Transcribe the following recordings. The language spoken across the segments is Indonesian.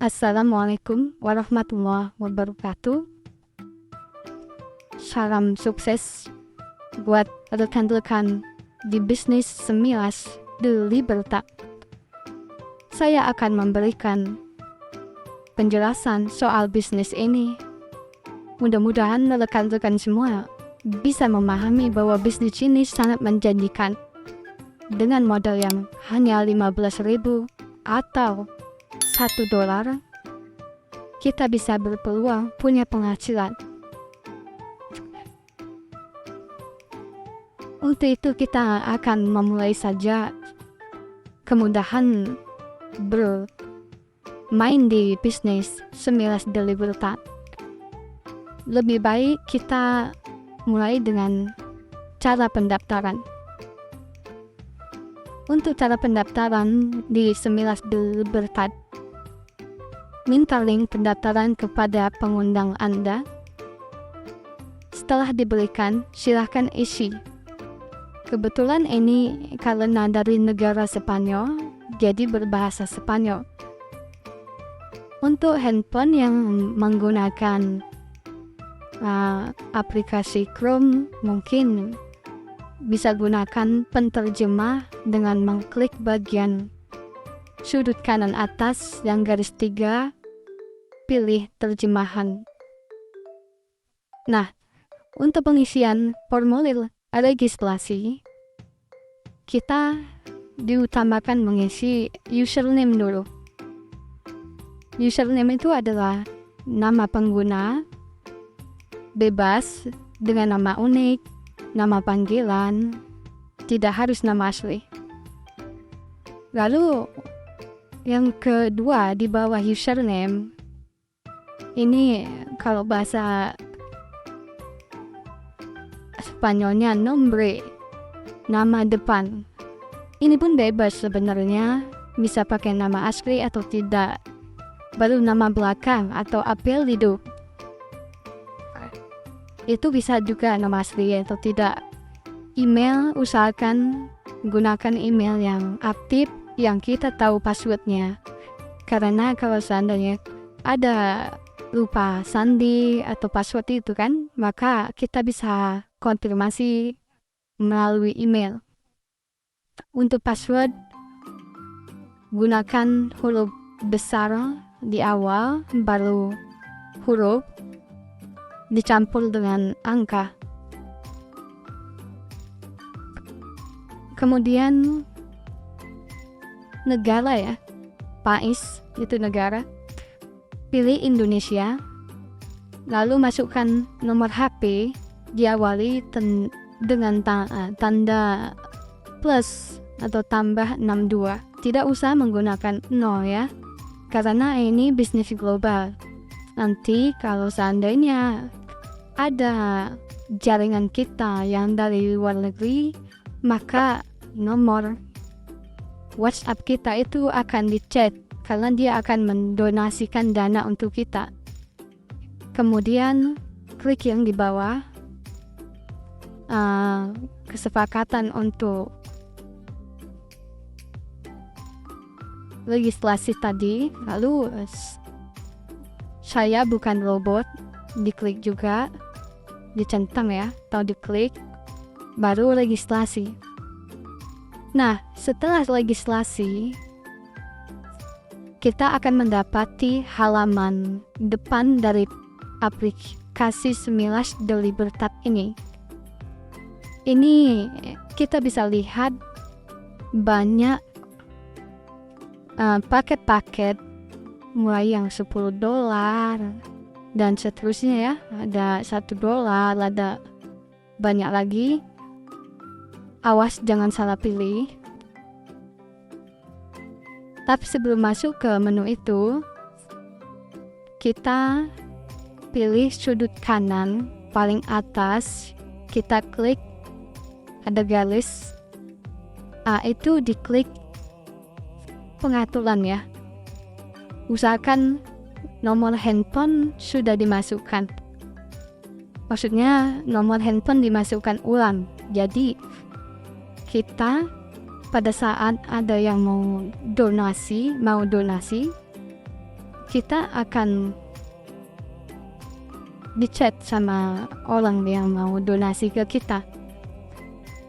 Assalamualaikum warahmatullahi wabarakatuh. Salam sukses buat rekan-rekan di bisnis Semilas de Libertad. Saya akan memberikan penjelasan soal bisnis ini. Mudah-mudahan rekan-rekan semua bisa memahami bahwa bisnis ini sangat menjanjikan. Dengan modal yang hanya 15.000 atau $1, kita bisa berpeluang punya penghasilan. Untuk itu kita akan memulai saja kemudahan bermain di bisnis Semilas de Libertad. Lebih baik kita mulai dengan cara pendaftaran. Untuk cara pendaftaran di Semilas de Libertad, minta link pendaftaran kepada pengundang Anda. Setelah diberikan, silahkan isi. Kebetulan ini karena dari negara Spanyol, jadi berbahasa Spanyol. Untuk handphone yang menggunakan aplikasi Chrome, mungkin bisa gunakan penterjemah dengan mengklik bagian sudut kanan atas yang garis 3, pilih terjemahan. Nah, untuk pengisian formulir registrasi, kita diutamakan mengisi username dulu. Username itu adalah nama pengguna, bebas dengan nama unik, nama panggilan, tidak harus nama asli. Lalu yang kedua di bawah username, ini kalau bahasa Spanyolnya nombre, nama depan. Ini pun bebas sebenarnya, bisa pakai nama asli atau tidak. Baru nama belakang atau apellido, itu bisa juga nama asli atau tidak. Email, usahakan gunakan email yang aktif, yang kita tahu passwordnya. Karena kalau seandainya ada lupa sandi atau password itu kan, maka kita bisa konfirmasi melalui email. Untuk password, gunakan huruf besar di awal, baru huruf dicampur dengan angka. Kemudian negara ya, PAIS itu negara. Pilih Indonesia, lalu masukkan nomor HP, diawali dengan tanda plus atau tambah 62. Tidak usah menggunakan 0 ya, karena ini bisnis global. Nanti kalau seandainya ada jaringan kita yang dari luar negeri, maka nomor WhatsApp kita itu akan dicek karena dia akan mendonasikan dana untuk kita. Kemudian klik yang di bawah, kesepakatan untuk registrasi tadi. Lalu saya bukan robot, diklik juga, dicentang ya, atau diklik, baru registrasi. Nah, setelah registrasi, kita akan mendapati halaman depan dari aplikasi Semilas de Libertad ini. Ini kita bisa lihat banyak paket-paket mulai yang $10 dan seterusnya ya. Ada $1, ada banyak lagi. Awas jangan salah pilih. Tapi sebelum masuk ke menu itu, kita pilih sudut kanan paling atas, kita klik ada garis, itu diklik pengaturan ya. Usahakan nomor handphone sudah dimasukkan. Maksudnya nomor handphone dimasukkan ulang. Jadi kita pada saat ada yang mau donasi, kita akan di-chat sama orang yang mau donasi ke kita.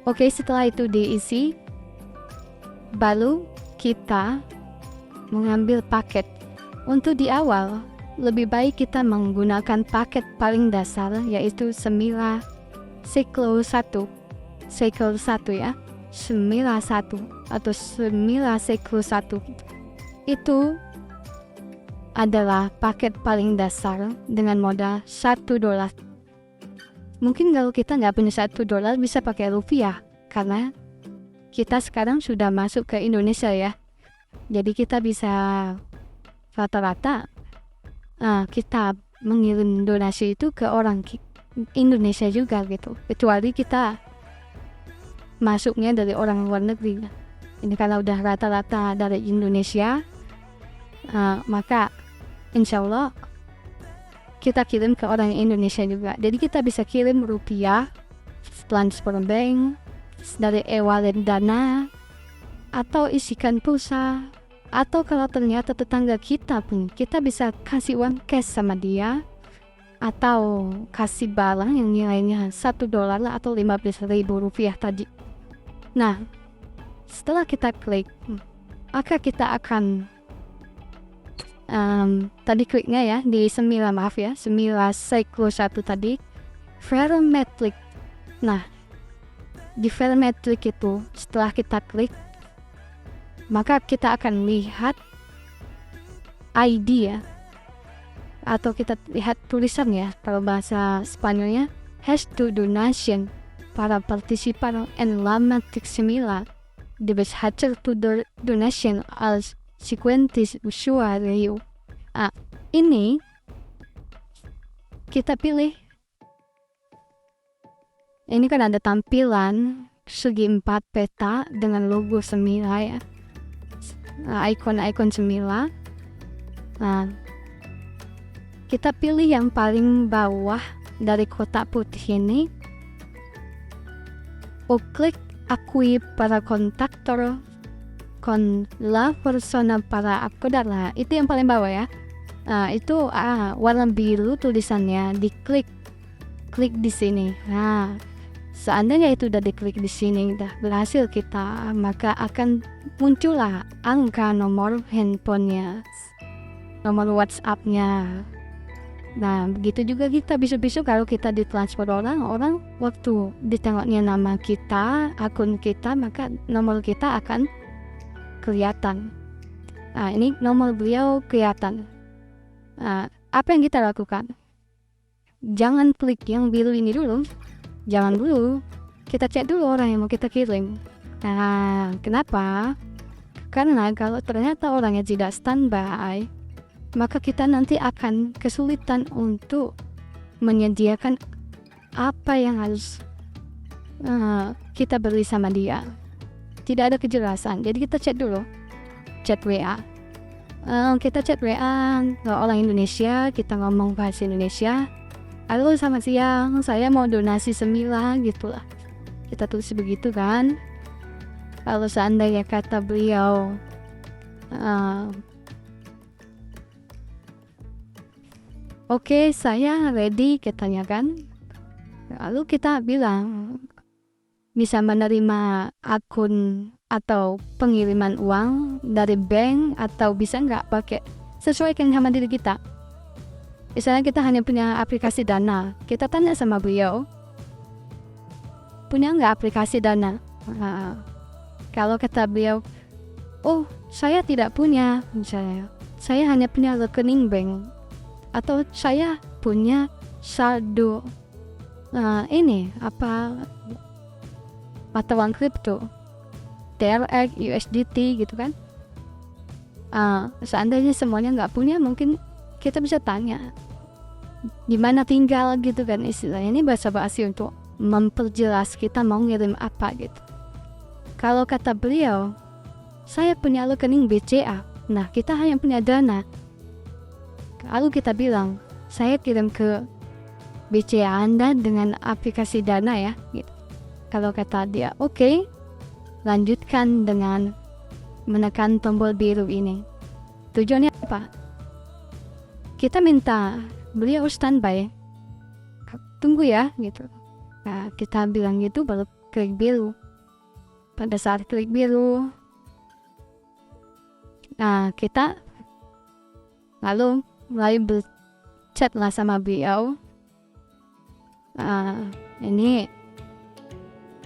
Oke, setelah itu diisi, baru kita mengambil paket. Untuk di awal, lebih baik kita menggunakan paket paling dasar, yaitu Semila Cyclo 1 ya, Semila 1 atau Semila Cyclo 1. Itu adalah paket paling dasar dengan modal $1. Mungkin kalau kita nggak punya $1 bisa pakai rupiah, karena kita sekarang sudah masuk ke Indonesia ya. Jadi kita bisa rata-rata kita mengirim donasi itu ke orang Indonesia juga gitu. Kecuali kita masuknya dari orang luar negeri. Ini kalau udah rata-rata dari Indonesia, maka insya Allah kita kirim ke orang Indonesia juga. Jadi kita bisa kirim rupiah, transfer bank, dari e-wallet Dana, atau isikan pulsa, atau kalau ternyata tetangga kita pun, kita bisa kasih uang cash sama dia, atau kasih barang yang nilainya $1 atau 15.000 rupiah tadi. Nah, setelah kita klik, maka kita akan tadi kliknya ya di Semila Cyclo 1 tadi, Verimetric. Nah, di Verimetric itu setelah kita klik, maka kita akan lihat ID ya, atau kita lihat tulisan ya, kalau bahasa Spanyolnya, has to donation para participan en la matriz Semila debes hacer tu donation als sequentis usuario. Ini kita pilih. Ini kan ada tampilan segi 4 peta dengan logo Semila ya, ikon-ikon Semila. Kita pilih yang paling bawah dari kotak putih ini. Klik akui para contactor con la persona para acordar. Itu yang paling bawah ya. Itu warna biru tulisannya, diklik di sini. Nah, seandainya itu udah diklik di sini, udah berhasil kita, maka akan muncullah angka nomor handphonenya, nomor WhatsApp-nya. Nah, begitu juga kita bisa kalau kita ditransfer orang waktu ditengoknya nama kita, akun kita, maka nomor kita akan kelihatan. Ini nomor beliau kelihatan. Apa yang kita lakukan? Jangan klik yang biru ini dulu. Jangan dulu. Kita cek dulu orang yang mau kita kirim. Kenapa? Karena kalau ternyata orangnya tidak standby, maka kita nanti akan kesulitan untuk menyediakan apa yang harus kita beri sama dia. Tidak ada kejelasan. Jadi kita chat dulu, chat WA. Kita chat WA ke orang Indonesia, kita ngomong bahasa Indonesia. Halo, selamat siang, saya mau donasi Semila gitulah. Kita tulis begitu kan. Kalau seandainya kata beliau oke, saya ready, katanya kan. Lalu kita bilang bisa menerima akun atau pengiriman uang dari bank, atau bisa nggak pakai, sesuaikan sama diri kita. Misalnya kita hanya punya aplikasi Dana, kita tanya sama beliau, punya nggak aplikasi Dana? Kalau kata beliau, oh saya tidak punya, misalnya, saya hanya punya rekening bank, atau saya punya saldo mata uang kripto, TRX, USDT gitu kan. Seandainya semuanya nggak punya, mungkin kita bisa tanya di mana tinggal gitu kan, istilahnya ini bahasa basi untuk memperjelas kita mau ngirim apa gitu. Kalau kata beliau, saya punya rekening BCA, nah kita hanya punya Dana. Lalu kita bilang, saya kirim ke BCA Anda dengan aplikasi Dana ya gitu. Kalau kata dia, oke, lanjutkan dengan menekan tombol biru ini. Tujuannya apa? kita minta beliau standby, tunggu ya gitu. Nah, kita bilang gitu baru klik biru. Pada saat klik biru, nah kita lalu mulai berchat lah sama beliau. Ini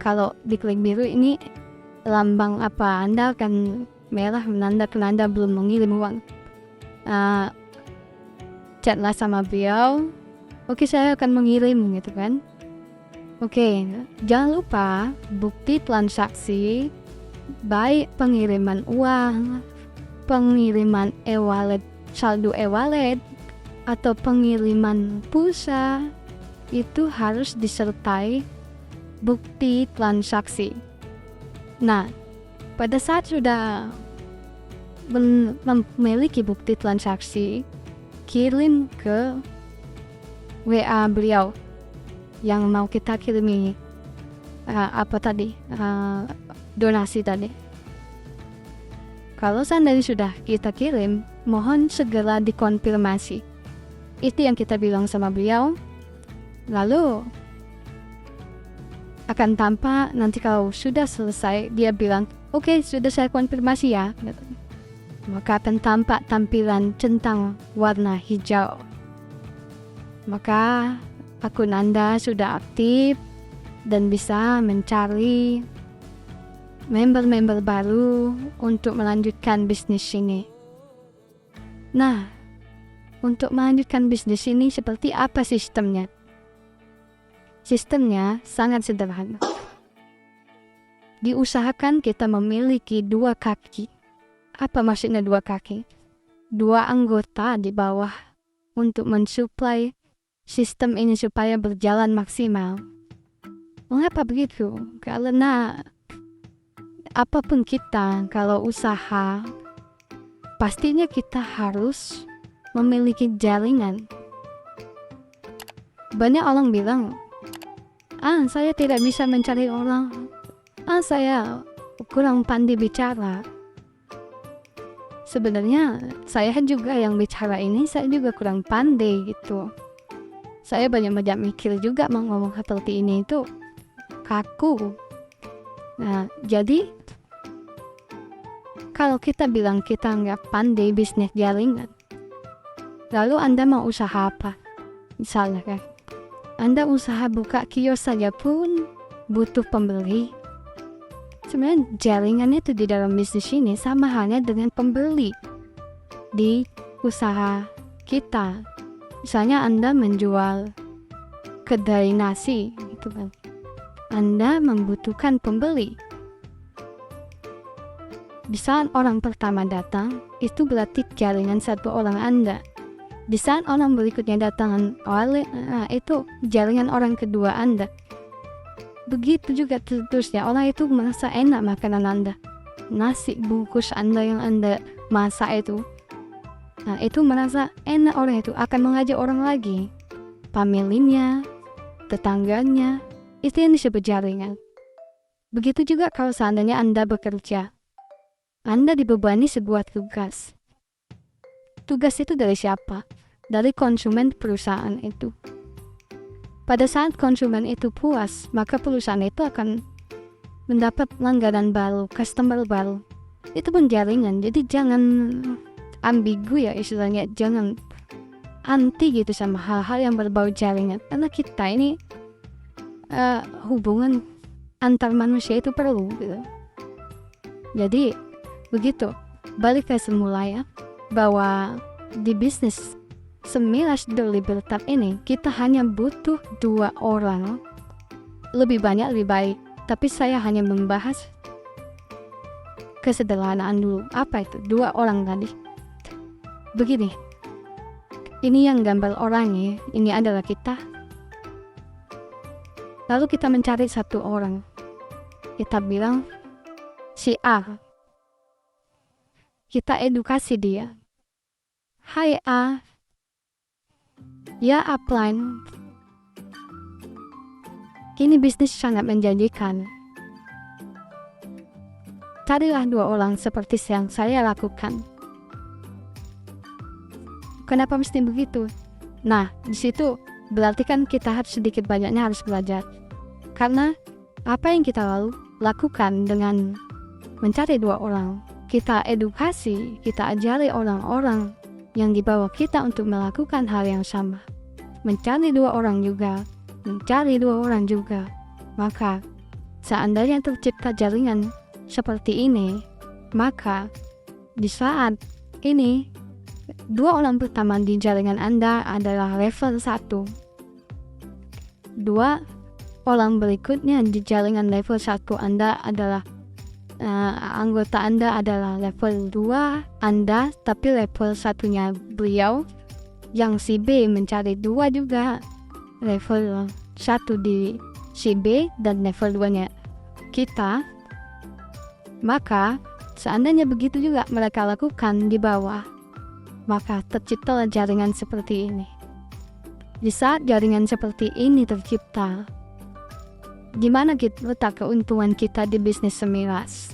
kalau diklik biru ini lambang apa, Anda akan merah menandakan Anda belum mengirim uang. Chat lah sama beliau, oke saya akan mengirim gitu kan. Oke, jangan lupa bukti transaksi, baik pengiriman uang, pengiriman e-wallet, saldo e-wallet, atau pengiriman pulsa, itu harus disertai bukti transaksi. Nah, pada saat sudah memiliki bukti transaksi, kirim ke WA beliau yang mau kita kirimi donasi tadi. Kalau seandainya sudah kita kirim, mohon segera dikonfirmasi. Itu yang kita bilang sama beliau. Lalu akan tampak nanti kalau sudah selesai, dia bilang, oke, sudah saya konfirmasi ya. Maka akan tampak tampilan centang warna hijau. Maka akun Anda sudah aktif dan bisa mencari member-member baru untuk melanjutkan bisnis ini. Nah, untuk melanjutkan bisnis ini seperti apa sistemnya? Sistemnya sangat sederhana. Diusahakan kita memiliki 2 kaki. Apa maksudnya 2 kaki? 2 anggota di bawah untuk mensuplai sistem ini supaya berjalan maksimal. Mengapa begitu? Karena apapun kita, kalau usaha, pastinya kita harus memiliki jaringan. Banyak orang bilang, saya tidak bisa mencari orang, saya kurang pandai bicara. Sebenarnya saya juga yang bicara ini, saya juga kurang pandai gitu. Saya banyak mikir juga mau ngomong seperti ini itu kaku. Nah, jadi kalau kita bilang kita nggak pandai bisnis jaringan, lalu Anda mau usaha apa? Misalnya kan, Anda usaha buka kios saja pun butuh pembeli. Sebenarnya jaringan itu di dalam bisnis ini sama halnya dengan pembeli di usaha kita. Misalnya Anda menjual kedai nasi gitu kan, Anda membutuhkan pembeli. Di saat orang pertama datang, itu berarti jaringan satu orang Anda. Di saat orang berikutnya datang, itu jaringan orang kedua Anda. Begitu juga seterusnya, orang itu merasa enak makanan Anda. Nasi bungkus Anda yang Anda masak itu, itu merasa enak, orang itu akan mengajak orang lagi, familinya, tetangganya. Itu yang disebut jaringan. Begitu juga kalau seandainya Anda bekerja, Anda dibebani sebuah tugas. Tugas itu dari siapa? Dari konsumen perusahaan itu. Pada saat konsumen itu puas, maka perusahaan itu akan mendapat langganan baru, customer baru. Itu pun jaringan. Jadi jangan ambigu ya istilahnya, jangan anti gitu sama hal-hal yang berbau jaringan, karena kita ini hubungan antar manusia itu perlu gitu. Jadi begitu, balik ke semula ya, bahwa di bisnis semiras delibertab ini kita hanya butuh 2 orang, lebih banyak lebih baik, tapi saya hanya membahas kesederhanaan dulu. Apa itu 2 orang tadi? Begini, ini yang gambar orangnya, ini adalah kita. Lalu kita mencari 1 orang, kita bilang si A, kita edukasi dia. Hai A, ya upline, ini bisnis sangat menjanjikan. Carilah 2 orang seperti yang saya lakukan. Kenapa mesti begitu? Nah, di situ berarti kan kita harus sedikit banyaknya harus belajar. Karena apa yang kita lakukan dengan mencari 2 orang, kita edukasi, kita ajari orang-orang yang di bawah kita untuk melakukan hal yang sama. Mencari 2 orang juga, mencari 2 orang juga. Maka seandainya tercipta jaringan seperti ini, maka di saat ini 2 orang pertama di jaringan Anda adalah level 1. 2 orang berikutnya di jaringan level 1 Anda adalah anggota Anda adalah level 2 Anda, tapi level 1-nya beliau yang si B mencari 2 juga level 1 di si B dan level 2-nya kita. Maka seandainya begitu juga mereka lakukan di bawah, maka terciptalah jaringan seperti ini. Di saat jaringan seperti ini tercipta, di mana kita letak keuntungan kita di bisnis semiras?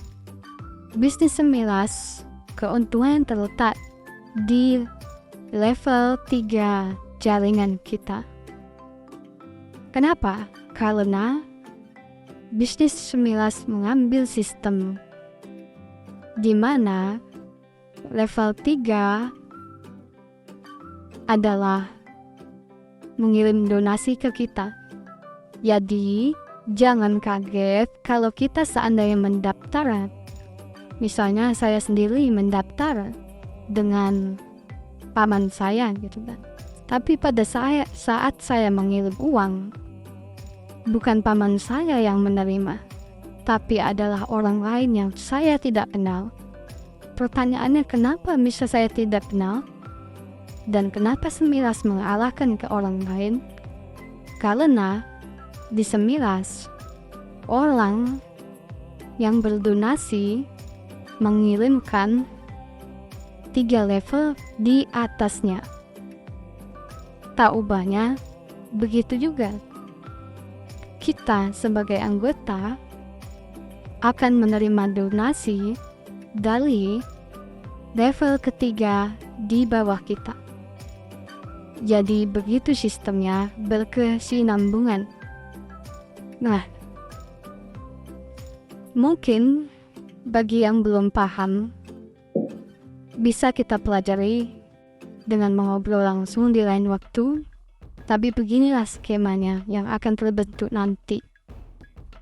Bisnis semiras, keuntungan terletak di level 3 jaringan kita. Kenapa? Karena bisnis semiras mengambil sistem di mana level 3 adalah mengirim donasi ke kita. Jadi, jangan kaget kalau kita seandainya mendaftar. Misalnya saya sendiri mendaftar dengan paman saya gitu kan. Tapi pada saat saya mengirim uang, bukan paman saya yang menerima, tapi adalah orang lain yang saya tidak kenal. Pertanyaannya, kenapa bisa saya tidak kenal? Dan kenapa semiras mengalahkan ke orang lain? Karena di semiras, orang yang berdonasi mengirimkan 3 level di atasnya. Tak ubahnya, begitu juga kita sebagai anggota akan menerima donasi dari level ketiga di bawah kita. Jadi begitu sistemnya, berkesinambungan. Nah, mungkin bagi yang belum paham, bisa kita pelajari dengan mengobrol langsung di lain waktu. Tapi beginilah skemanya yang akan terbentuk nanti.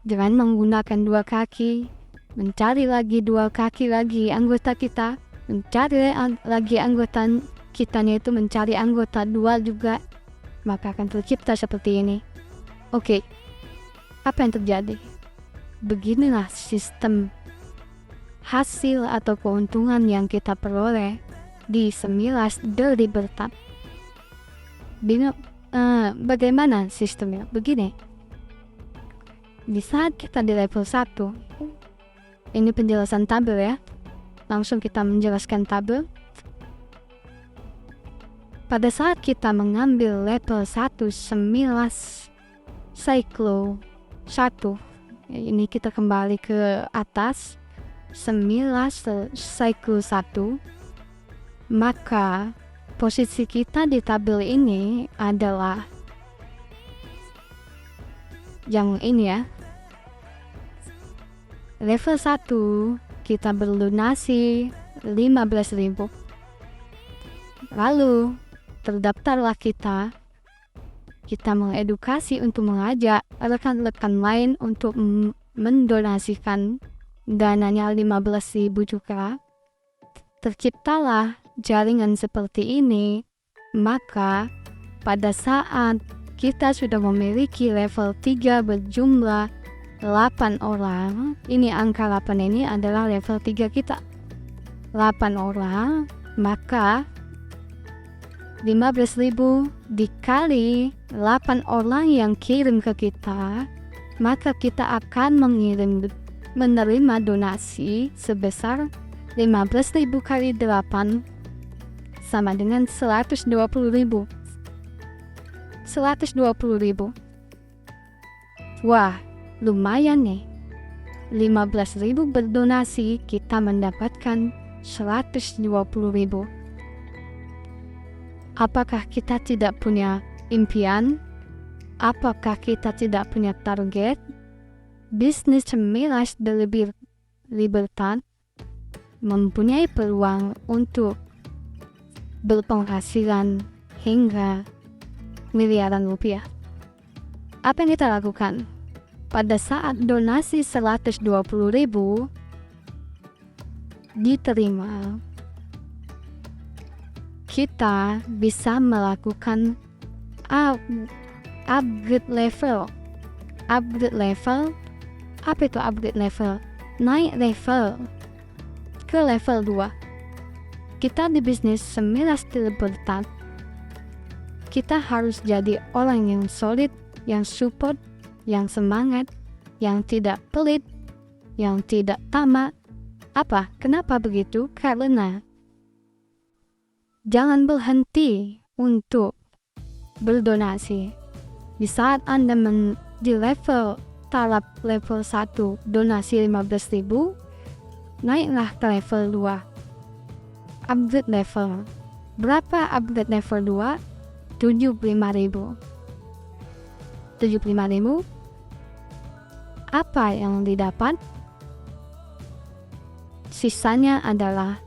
Dengan menggunakan 2 kaki, mencari lagi 2 kaki lagi anggota kita, mencari lagi anggota kitanya itu mencari anggota 2 juga, maka akan tercipta seperti ini. Oke, apa yang terjadi? Beginilah sistem hasil atau keuntungan yang kita peroleh di semiras delibertab. Bagaimana sistemnya? Begini, di saat kita di level 1, ini penjelasan tabel ya, langsung kita menjelaskan tabel. Pada saat kita mengambil level 1 semiras Cyclo 1, ini kita kembali ke atas, semiras Cyclo 1, maka posisi kita di tabel ini adalah yang ini ya. Level 1 kita berdonasi 15.000. Lalu terdaftarlah kita mengedukasi untuk mengajak rekan-rekan lain untuk mendonasikan dananya 15.000 juga. Terciptalah jaringan seperti ini. Maka pada saat kita sudah memiliki level 3 berjumlah 8 orang, ini angka 8 ini adalah level 3 kita, 8 orang, maka 15.000 dikali 8 orang yang kirim ke kita, maka kita akan menerima donasi sebesar 15.000 kali 8 sama dengan 120.000. 120.000. Wah, lumayan nih. 15.000 berdonasi, kita mendapatkan 120.000. Apakah kita tidak punya impian? Apakah kita tidak punya target? Bisnis semiras lebih libertas mempunyai peluang untuk berpenghasilan hingga miliaran rupiah. Apa yang kita lakukan? Pada saat donasi 120.000 diterima, kita bisa melakukan upgrade level. Upgrade level, apa itu upgrade level? Naik level ke level 2. Kita di bisnis semiras libertas, kita harus jadi orang yang solid, yang support, yang semangat, yang tidak pelit, yang tidak tamak. Apa? Kenapa begitu? Karena jangan berhenti untuk berdonasi. Di saat Anda di level taraf level 1 donasi 15.000, naiklah ke level 2. Upgrade level. Berapa upgrade level 2? 75.000. 75.000. Apa yang didapat? Sisanya adalah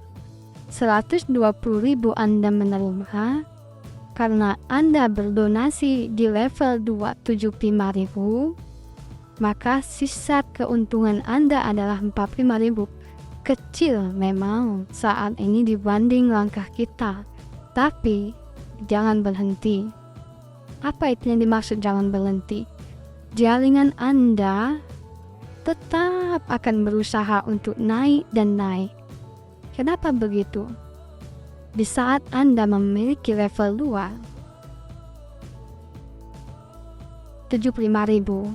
120.000 Anda menerima karena Anda berdonasi di level 2 75.000, maka sisa keuntungan Anda adalah 45.000. Kecil memang saat ini dibanding langkah kita, tapi jangan berhenti. Apa itu yang dimaksud jangan berhenti? Jaringan Anda tetap akan berusaha untuk naik dan naik. Kenapa begitu? Di saat Anda memiliki level 2, 75.000,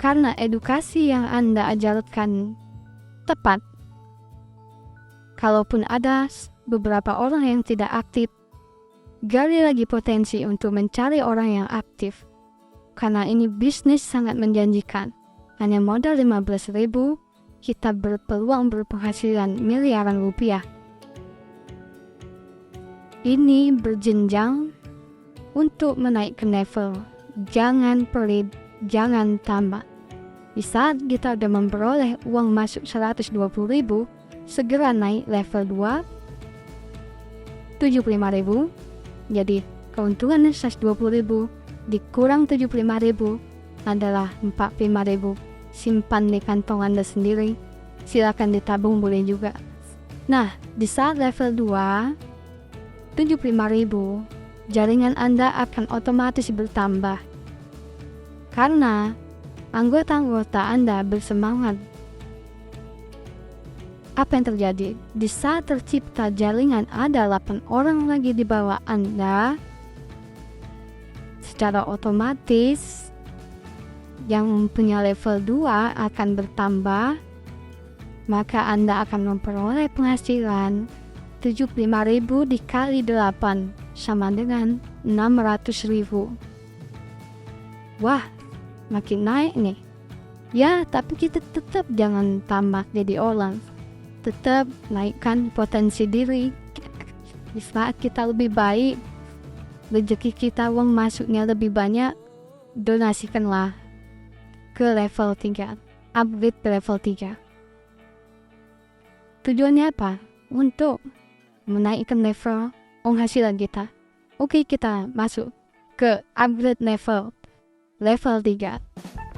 karena edukasi yang Anda ajarkan tepat. Kalaupun ada beberapa orang yang tidak aktif, gali lagi potensi untuk mencari orang yang aktif. Karena ini bisnis sangat menjanjikan. Hanya modal 15.000, kita berpeluang berpenghasilan miliaran rupiah. Ini berjenjang untuk menaikkan level. Jangan pelit, jangan tamak. Di saat kita sudah memperoleh uang masuk 120.000, segera naik level 2, 75.000. Jadi keuntungan 120.000 dikurang 75.000 adalah 45.000. Simpan di kantong Anda sendiri. Silakan ditabung boleh juga. Nah, di saat level 2, 75.000, jaringan Anda akan otomatis bertambah. Karena anggota-anggota Anda bersemangat. Apa yang terjadi? Di saat tercipta jaringan ada 8 orang lagi di bawah Anda, secara otomatis yang mempunyai level 2 akan bertambah, maka Anda akan memperoleh penghasilan 75.000 dikali 8 sama dengan 600.000. Wah, makin naik nih. Ya, tapi kita tetap jangan tamak jadi orang. Tetap naikkan potensi diri. Di saat kita lebih baik, rezeki kita, uang masuknya lebih banyak, donasikanlah ke level 3, upgrade ke level 3. Tujuannya apa? Untuk menaikkan level penghasilan kita. Oke, kita masuk ke upgrade level 3.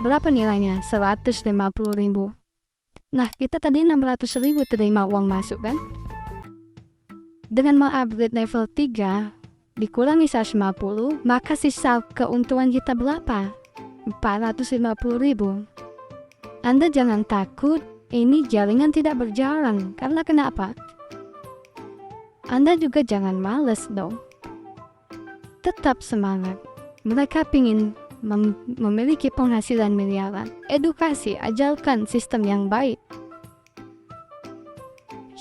Berapa nilainya? 150.000. Nah, kita tadi 600.000 terima uang masuk kan? Dengan mengupgrade level 3 dikurangi 150, maka sisa keuntungan kita berapa? 450.000. Anda jangan takut ini jaringan tidak berjalan. Karena kenapa? Anda juga jangan malas dong. Tetap semangat. Mereka ingin memiliki penghasilan miliaran. Edukasi, ajarkan sistem yang baik.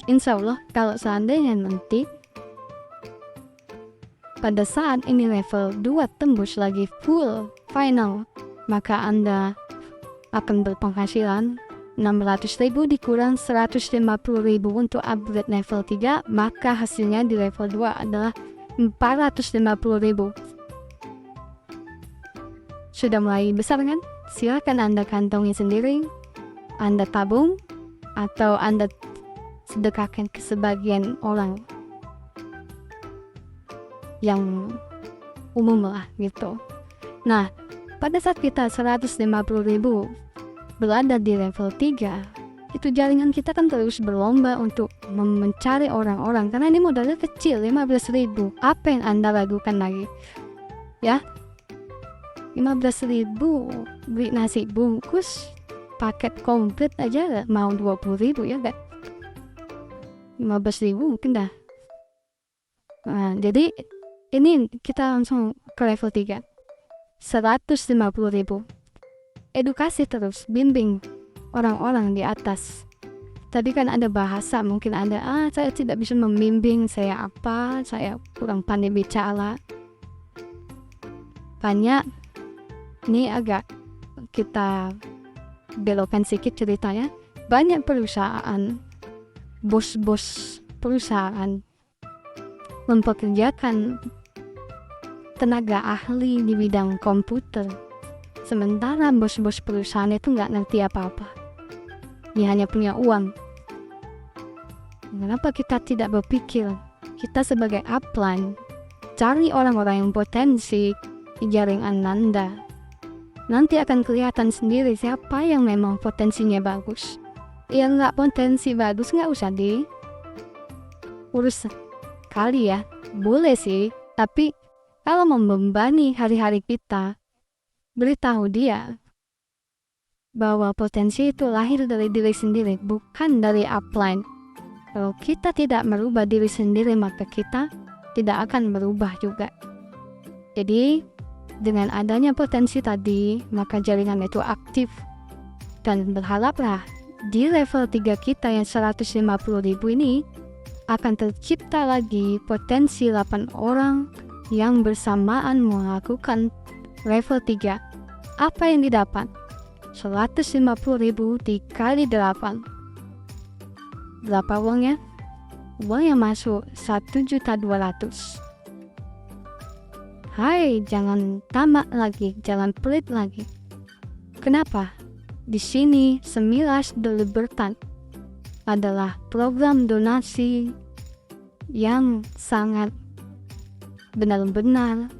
Insya Allah kalau seandainya nanti pada saat ini level 2 tembus lagi full final, maka Anda akan berpenghasilan 600.000 dikurang 150.000 untuk upgrade level 3, maka hasilnya di level 2 adalah 450.000. Sudah mulai besar kan? Silakan Anda kantongi sendiri, Anda tabung, atau Anda sedekahkan ke sebagian orang yang umum lah gitu. Nah, pada saat kita 150.000 berada di level 3, itu jaringan kita kan terus berlomba untuk mencari orang-orang, karena ini modalnya kecil, 15.000. Apa yang Anda lakukan lagi? Ya, 15.000 beli nasi bungkus paket komplit aja mau 20.000 ya kan? 15.000 mungkin dah. Nah, jadi ini kita langsung ke level 3, 150.000. Edukasi terus, bimbing orang-orang di atas. Tadi kan ada bahasa, mungkin ada saya tidak bisa membimbing, saya kurang pandai bicara. Banyak, ini agak kita belokkan sedikit ceritanya. Banyak perusahaan, bos-bos perusahaan mempekerjakan tenaga ahli di bidang komputer, sementara bos-bos perusahaan itu nggak ngerti apa-apa. Dia hanya punya uang. Kenapa kita tidak berpikir, kita sebagai upline, cari orang-orang yang potensi di jaringan Anda. Nanti akan kelihatan sendiri siapa yang memang potensinya bagus. Yang nggak potensi bagus nggak usah urus kali ya. Boleh sih, tapi kalau membebani hari-hari kita, beritahu dia bahwa potensi itu lahir dari diri sendiri, bukan dari upline. Kalau kita tidak merubah diri sendiri, maka kita tidak akan berubah juga. Jadi, dengan adanya potensi tadi, maka jaringan itu aktif. Dan berharaplah di level 3 kita yang 150.000 ini akan tercipta lagi potensi 8 orang yang bersamaan melakukan level 3. Apa yang didapat? 150.000 dikali 8. Berapa uangnya? Uang yang masuk 1.200.000. Hai, jangan tamak lagi, jangan pelit lagi. Kenapa? Di sini Semilas The Libertad adalah program donasi yang sangat benar-benar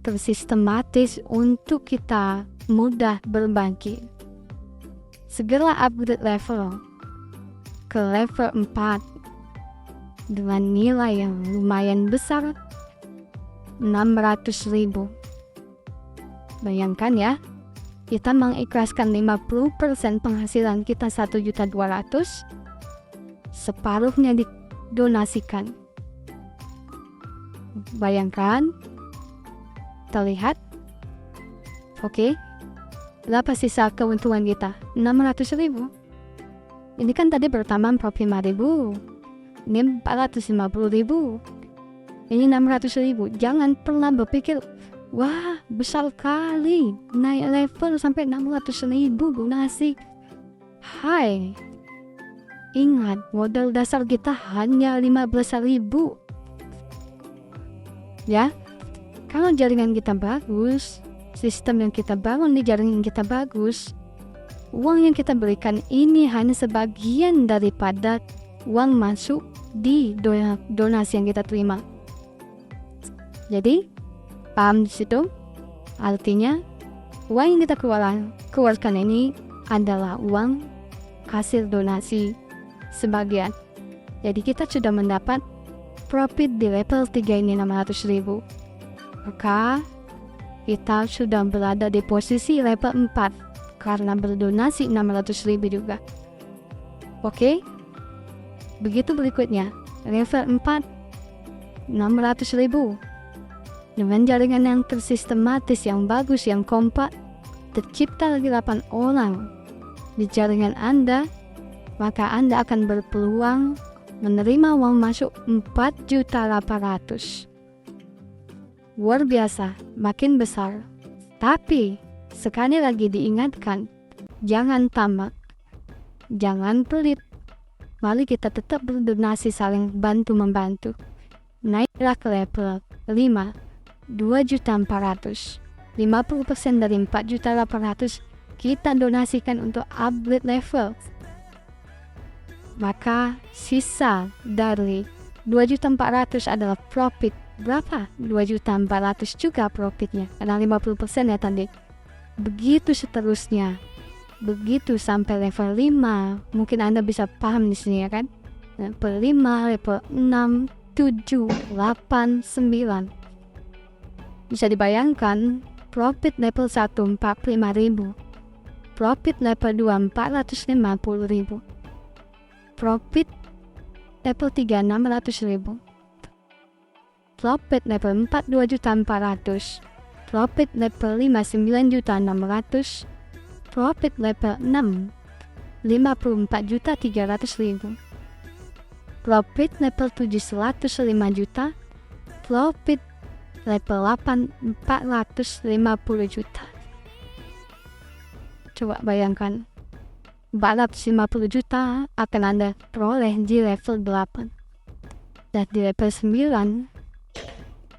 tersistematis untuk kita mudah berbagi. Segera upgrade level ke level 4 dengan nilai yang lumayan besar, 600.000. Bayangkan ya, kita mengikhlaskan 50% penghasilan kita 1.200.000, separuhnya didonasikan. Bayangkan, terlihat? Oke, berapa sisa keuntungan kita? 600.000. Ini kan tadi pertama 45.000, ini 450.000. Ini 600.000. Jangan pernah berpikir, wah besar kali, naik level sampai 600.000 donasi. Hai, ingat modal dasar kita hanya 15.000. Ya, kalau jaringan kita bagus, sistem yang kita bangun di jaringan kita bagus, uang yang kita berikan ini hanya sebagian daripada uang masuk di donasi yang kita terima. Jadi, paham di situ? Artinya, uang yang kita keluarkan ini adalah uang hasil donasi sebagian. Jadi kita sudah mendapat profit di level 3 ini 600.000. Maka kita sudah berada di posisi level 4 karena berdonasi 600.000 juga. Oke? Begitu berikutnya, level 4 600.000. Dengan jaringan yang tersistematis, yang bagus, yang kompak, tercipta lagi 8 orang di jaringan Anda, maka Anda akan berpeluang menerima uang masuk 4.800.000. Luar biasa, makin besar. Tapi, sekali lagi diingatkan, jangan tamak, jangan pelit. Mari kita tetap berdonasi, saling bantu-membantu. naiklah ke level 5, 2.400.000. 50% dari 4.800.000 kita donasikan untuk upgrade level. Maka sisa dari 2.400.000 adalah profit. Berapa? 2.400.000 juga profitnya, karena 50% ya tadi. Begitu seterusnya. Begitu sampai level 5. Mungkin Anda bisa paham di sini ya kan? Level 5, level 6, 7, 8, 9. Bisa dibayangkan, profit level 1 45.000. Profit level 2 450.000. Profit level 3 600.000. Profit level 4 2.400.000. Profit level 5 9.600.000. Profit level 6 54.300.000. Profit level 7 105 juta. Profit level 8 450 juta. Coba bayangkan, 450 juta akan Anda peroleh di level 8. Dan di level 9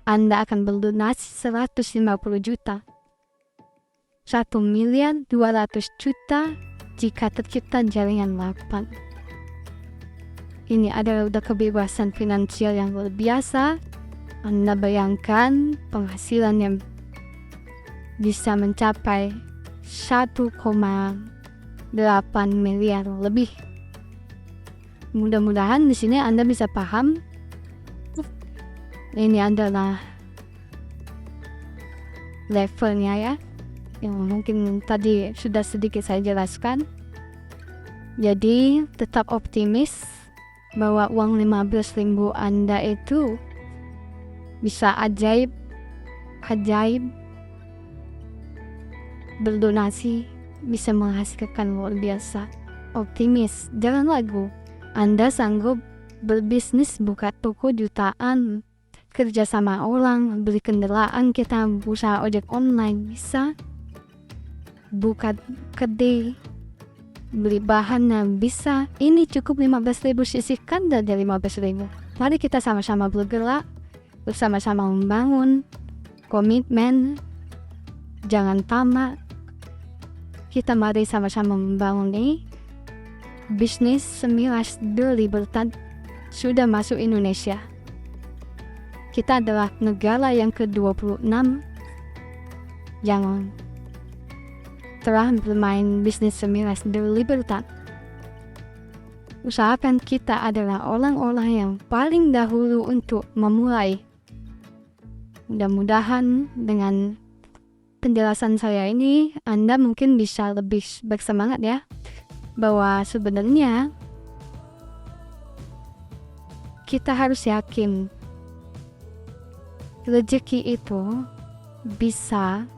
Anda akan berdonasi 150 juta. 1.200.000.000 jika tercipta jaringan 8. Ini adalah udah kebebasan finansial yang luar biasa. Anda bayangkan penghasilan yang bisa mencapai 1,8 miliar lebih. Mudah-mudahan di sini Anda bisa paham. Ini adalah levelnya ya, yang mungkin tadi sudah sedikit saya jelaskan. Jadi tetap optimis bahwa uang 15.000 Anda itu bisa ajaib berdonasi, bisa menghasilkan luar biasa. Optimis, jangan ragu. Anda sanggup berbisnis, buka toko jutaan, kerja sama orang, beli kendaraan, kita usaha ojek online, bisa buka kedai, beli bahan, bisa. Ini cukup 15.000, sisihkan dari 15.000. Mari kita sama-sama bergerak, bersama-sama membangun komitmen, jangan tamak. Kita mari sama-sama membangun ini. Bisnis Semiras de Libertad sudah masuk Indonesia. Kita adalah negara yang ke-26 yang telah bermain bisnis Semiras de Libertad. Usahakan kita adalah orang-orang yang paling dahulu untuk memulai. Mudah-mudahan dengan penjelasan saya ini Anda mungkin bisa lebih bersemangat ya, bahwa sebenarnya kita harus yakin rezeki itu bisa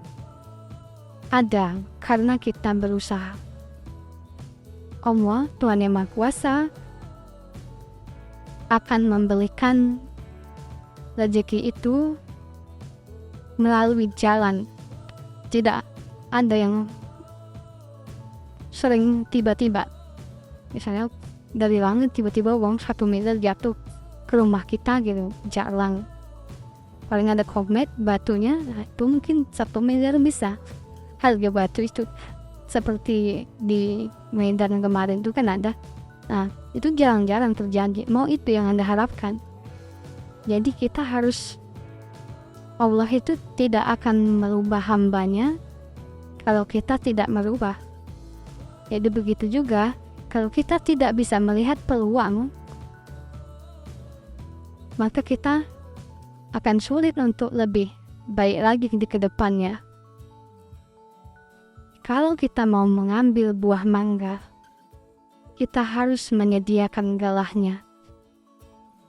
ada karena kita berusaha. Allah, Tuhan Yang Maha Kuasa, akan memberikan rezeki itu melalui jalan. Tidak ada yang sering tiba-tiba, misalnya dari langit tiba-tiba uang 1 miliar jatuh ke rumah kita gitu, jarang. Paling ada komet batunya, nah itu mungkin 1 miliar bisa. Harga batu itu seperti di Medan kemarin itu kan ada. Nah itu jarang-jarang terjadi. Mau itu yang Anda harapkan. Jadi kita harus, Allah itu tidak akan merubah hambanya kalau kita tidak merubah. Jadi begitu juga kalau kita tidak bisa melihat peluang, maka kita akan sulit untuk lebih baik lagi di kedepannya. Kalau kita mau mengambil buah mangga, kita harus menyediakan galahnya,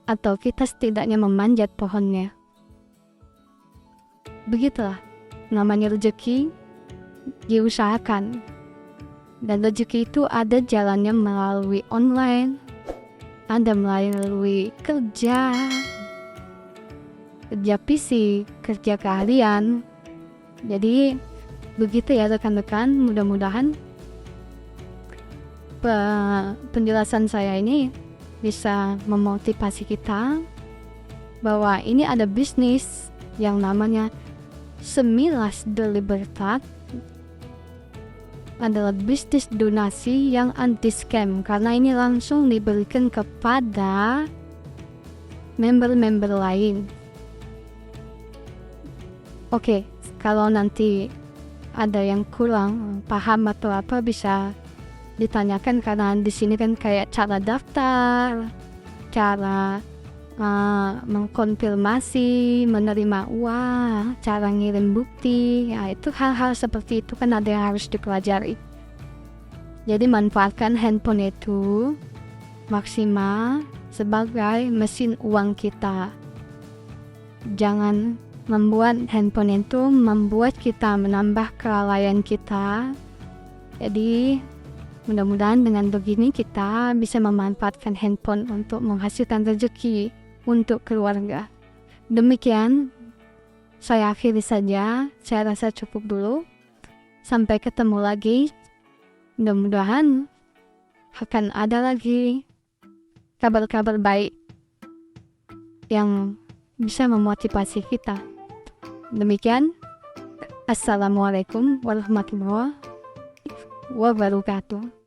atau kita setidaknya memanjat pohonnya. Begitulah namanya rezeki, diusahakan. Dan rezeki itu ada jalannya melalui online, ada melalui kerja fisik, kerja keahlian. Jadi begitu ya rekan-rekan, mudah-mudahan penjelasan saya ini bisa memotivasi kita bahwa ini ada bisnis yang namanya Semilas de Libertad, adalah bisnis donasi yang anti-scam karena ini langsung diberikan kepada member-member lain. Oke, kalau nanti ada yang kurang paham atau apa bisa ditanyakan, karena di sini kan kayak cara daftar, cara mengkonfirmasi, menerima uang, cara ngirim bukti, ya itu hal-hal seperti itu kan ada yang harus dipelajari. Jadi manfaatkan handphone itu maksimal sebagai mesin uang kita. Jangan membuat handphone itu membuat kita menambah kelalaian kita. Jadi mudah-mudahan dengan begini kita bisa memanfaatkan handphone untuk menghasilkan rezeki untuk keluarga. Demikian saya akhiri saja. Saya rasa cukup dulu. Sampai ketemu lagi. Mudah-mudahan akan ada lagi kabar-kabar baik yang bisa memotivasi kita. Demikian. Assalamualaikum warahmatullahi wabarakatuh.